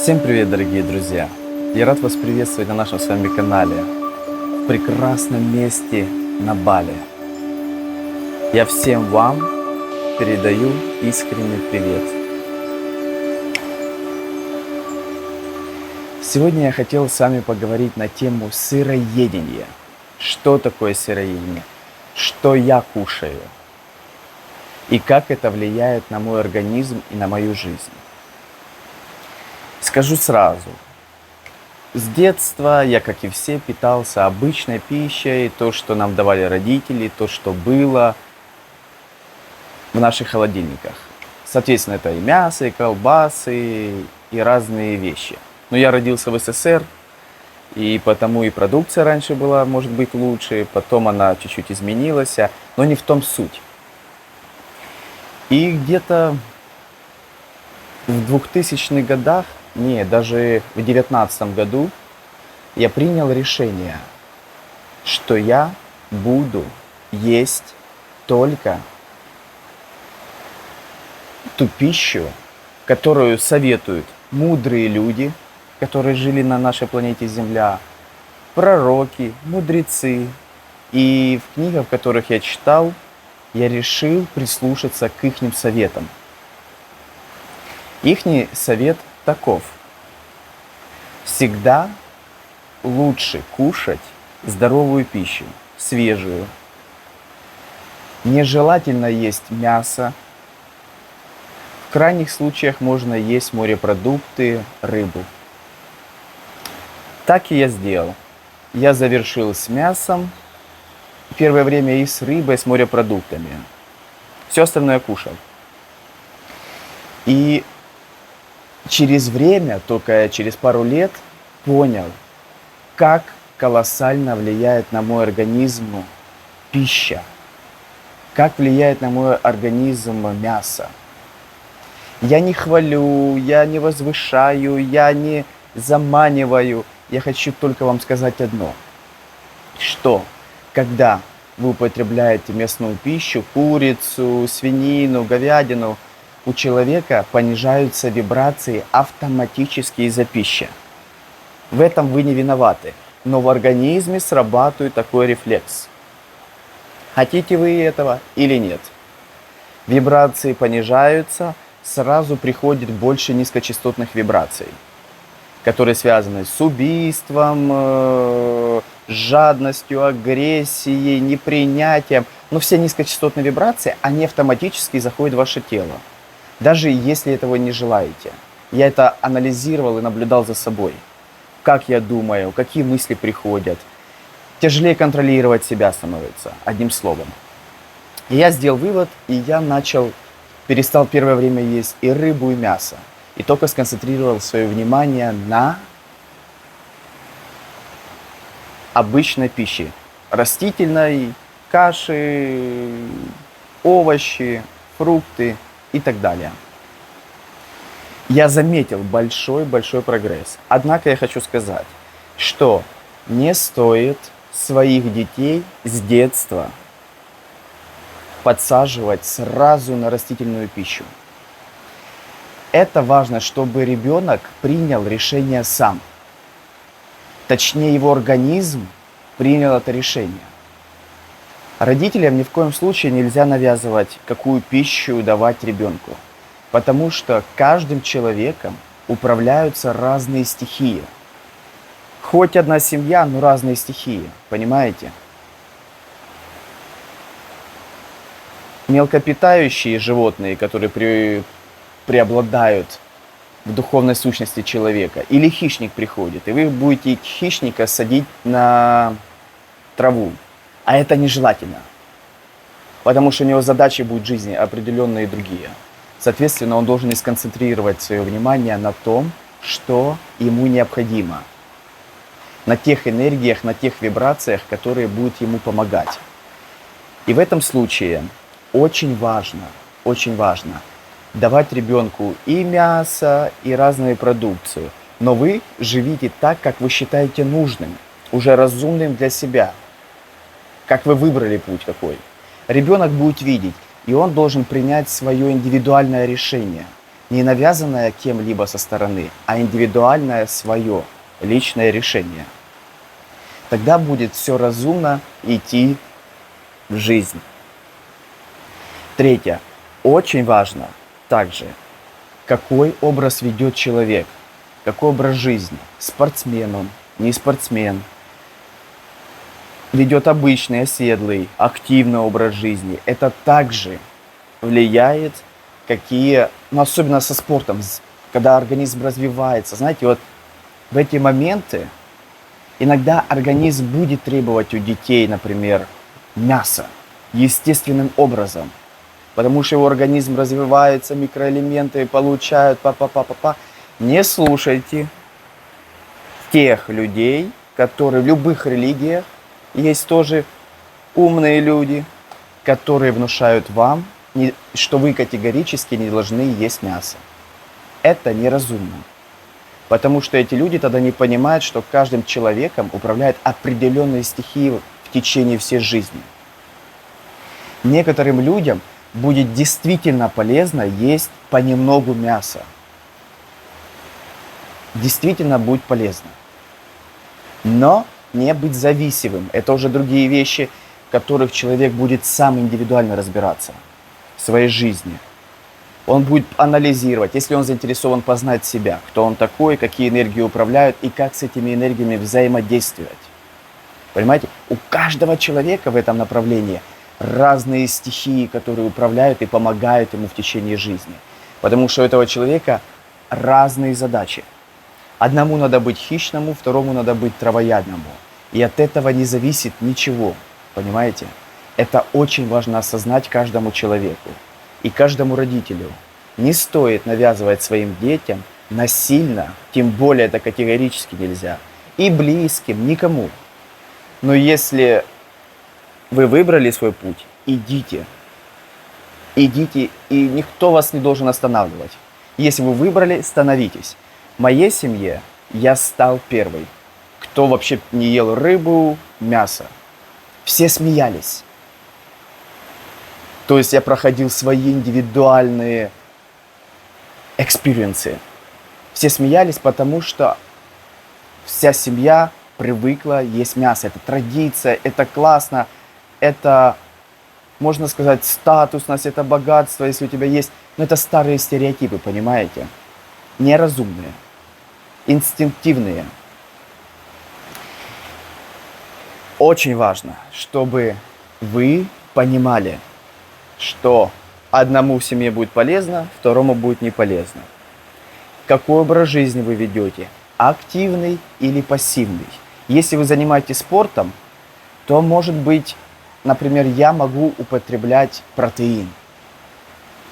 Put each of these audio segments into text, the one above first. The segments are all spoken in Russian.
Всем привет, дорогие друзья! Я рад вас приветствовать на нашем с вами канале, в прекрасном месте на Бали. Я всем вам передаю искренний привет. Сегодня я хотел с вами поговорить на тему сыроедения. Что такое сыроедение? Что я кушаю? И как это влияет на мой организм и на мою жизнь? Скажу сразу, с детства я, как и все, питался обычной пищей, то, что нам давали родители, то, что было в наших холодильниках. Соответственно, это и мясо, и колбасы, и разные вещи. Но я родился в СССР, и потому и продукция раньше была, может быть, лучше, потом она чуть-чуть изменилась, но не в том суть. И где-то в 2000-х годах, даже в 2019 году я принял решение, что я буду есть только ту пищу, которую советуют мудрые люди, которые жили на нашей планете Земля, пророки, мудрецы. И в книгах, которых я читал, я решил прислушаться к ихним советам. Ихний совет таков: всегда лучше кушать здоровую пищу, свежую. Нежелательно есть мясо. В крайних случаях можно есть морепродукты, рыбу. Так и я сделал. Я завершил с мясом, первое время и с рыбой, и с морепродуктами. Все остальное кушал. И через время, только через пару лет, понял, как колоссально влияет на мой организм пища, как влияет на мой организм мясо. Я не хвалю, я не возвышаю, я не заманиваю. Я хочу только вам сказать одно, что когда вы употребляете мясную пищу, курицу, свинину, говядину, у человека понижаются вибрации автоматически из-за пищи. В этом вы не виноваты, но в организме срабатывает такой рефлекс. Хотите вы этого или нет? Вибрации понижаются, сразу приходит больше низкочастотных вибраций, которые связаны с убийством, с жадностью, агрессией, непринятием. Но все низкочастотные вибрации, они автоматически заходят в ваше тело, даже если этого не желаете. Я это анализировал и наблюдал за собой. Как я думаю, какие мысли приходят. Тяжелее контролировать себя становится, одним словом. И я сделал вывод, и я перестал первое время есть и рыбу, и мясо. И только сконцентрировал свое внимание на обычной пище. Растительной, каши, овощи, фрукты и так далее. Я заметил большой прогресс. Однако я хочу сказать, что не стоит своих детей с детства подсаживать сразу на растительную пищу. Это важно, чтобы ребенок принял решение сам. Точнее, его организм принял это решение. Родителям ни в коем случае нельзя навязывать, какую пищу давать ребенку, потому что каждым человеком управляются разные стихии. Хоть одна семья, но разные стихии, понимаете? Мелкопитающие животные, которые преобладают в духовной сущности человека, или хищник приходит, и вы будете хищника садить на траву. А это нежелательно, потому что у него задачи будут в жизни определенные другие. Соответственно, он должен сконцентрировать свое внимание на том, что ему необходимо, на тех энергиях, на тех вибрациях, которые будут ему помогать. И в этом случае очень важно давать ребенку и мясо, и разную продукцию. Но вы живите так, как вы считаете нужным, уже разумным для себя. Как вы выбрали путь какой. Ребенок будет видеть, и он должен принять свое индивидуальное решение. Не навязанное кем-либо со стороны, а индивидуальное свое, личное решение. Тогда будет все разумно идти в жизнь. Третье. Очень важно также, какой образ ведет человек, какой образ жизни. Спортсмен он, не спортсмен. Ведет обычный, оседлый, активный образ жизни. Это также влияет, особенно со спортом, когда организм развивается. Знаете, вот в эти моменты иногда организм будет требовать у детей, например, мяса естественным образом, потому что его организм развивается, микроэлементы получают, Не слушайте тех людей, которые в любых религиях есть тоже умные люди, которые внушают вам, что вы категорически не должны есть мясо. Это неразумно. Потому что эти люди тогда не понимают, что каждым человеком управляют определенные стихии в течение всей жизни. Некоторым людям будет действительно полезно есть понемногу мяса. Действительно будет полезно. Но не быть зависимым. Это уже другие вещи, в которых человек будет сам индивидуально разбираться в своей жизни. Он будет анализировать, если он заинтересован познать себя, кто он такой, какие энергии управляют и как с этими энергиями взаимодействовать. Понимаете, у каждого человека в этом направлении разные стихии, которые управляют и помогают ему в течение жизни. Потому что у этого человека разные задачи. Одному надо быть хищному, второму надо быть травоядному. И от этого не зависит ничего. Понимаете? Это очень важно осознать каждому человеку и каждому родителю. Не стоит навязывать своим детям насильно, тем более это категорически нельзя, и близким, никому. Но если вы выбрали свой путь, идите. Идите, и никто вас не должен останавливать. Если вы выбрали, становитесь. В моей семье я стал первый, кто вообще не ел рыбу, мясо. Все смеялись. То есть я проходил свои индивидуальные экспириенсы. Все смеялись, потому что вся семья привыкла есть мясо. Это традиция, это классно, это, можно сказать, статусность, это богатство, если у тебя есть. Но это старые стереотипы, понимаете? Неразумные, инстинктивные. Очень важно, чтобы вы понимали, что одному в семье будет полезно, второму будет не полезно. Какой образ жизни вы ведете? Активный или пассивный? Если вы занимаетесь спортом, то, может быть, например, я могу употреблять протеин,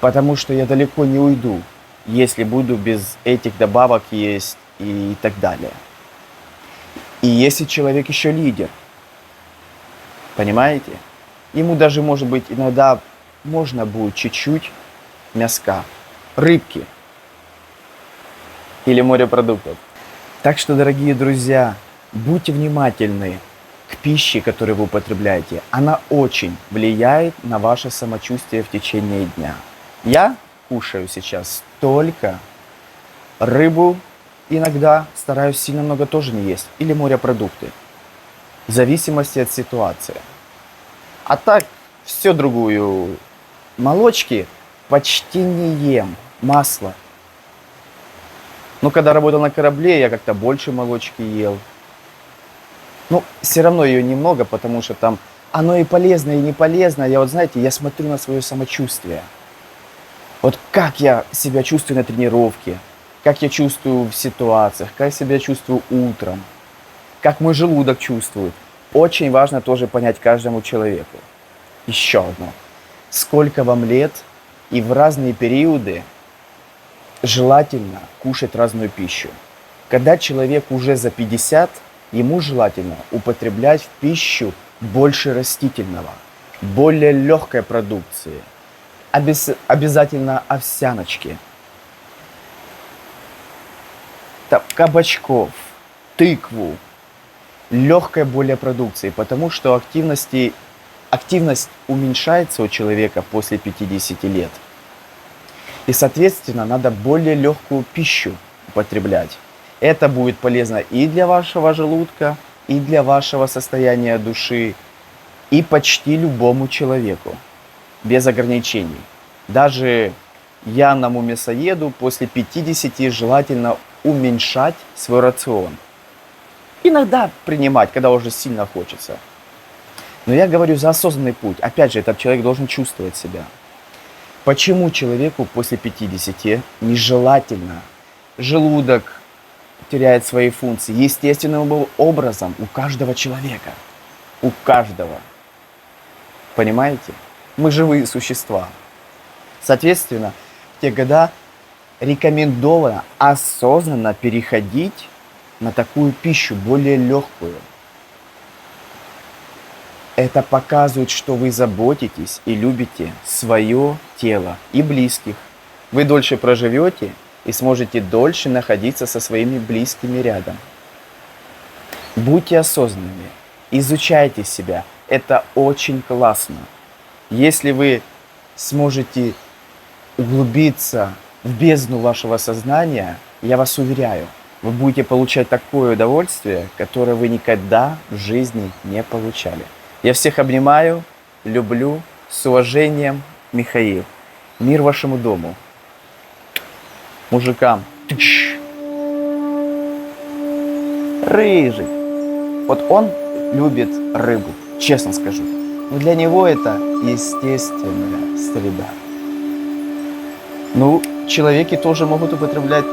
потому что я далеко не уйду, если буду без этих добавок есть и так далее. И если человек еще лидер, понимаете, ему даже, может быть, иногда можно будет чуть-чуть мяска, рыбки или морепродуктов. Так что, дорогие друзья, будьте внимательны к пище, которую вы употребляете. Она очень влияет на ваше самочувствие в течение дня. Я кушаю сейчас только рыбу, иногда стараюсь сильно много тоже не есть, или морепродукты, в зависимости от ситуации. А так, все другую, молочки почти не ем, масло. Но когда работал на корабле, я как-то больше молочки ел. Но все равно ее немного, потому что там оно и полезно, и не полезно. Я вот, знаете, я смотрю на свое самочувствие. Вот как я себя чувствую на тренировке, как я чувствую в ситуациях, как себя чувствую утром, как мой желудок чувствует. Очень важно тоже понять каждому человеку. Еще одно. Сколько вам лет и в разные периоды желательно кушать разную пищу. Когда человек уже за 50, ему желательно употреблять в пищу больше растительного, более легкой продукции. Обязательно овсяночки, кабачков, тыкву, легкой более продукции, потому что активность уменьшается у человека после 50 лет. И, соответственно, надо более легкую пищу употреблять. Это будет полезно и для вашего желудка, и для вашего состояния души, и почти любому человеку, без ограничений. Даже явному мясоеду после 50 желательно уменьшать свой рацион. Иногда принимать, когда уже сильно хочется. Но я говорю за осознанный путь. Опять же, этот человек должен чувствовать себя. Почему человеку после 50 нежелательно? Желудок теряет свои функции естественным образом у каждого человека. У каждого. Понимаете? Мы живые существа. Соответственно, в те года рекомендовано осознанно переходить на такую пищу, более легкую. Это показывает, что вы заботитесь и любите свое тело и близких. Вы дольше проживете и сможете дольше находиться со своими близкими рядом. Будьте осознанными, изучайте себя. Это очень классно. Если вы сможете углубиться в бездну вашего сознания, я вас уверяю, вы будете получать такое удовольствие, которое вы никогда в жизни не получали. Я всех обнимаю, люблю, с уважением, Михаил. Мир вашему дому. Мужикам. Рыжий. Вот он любит рыбу, честно скажу. Но для него это естественная среда. Ну, человеки тоже могут употреблять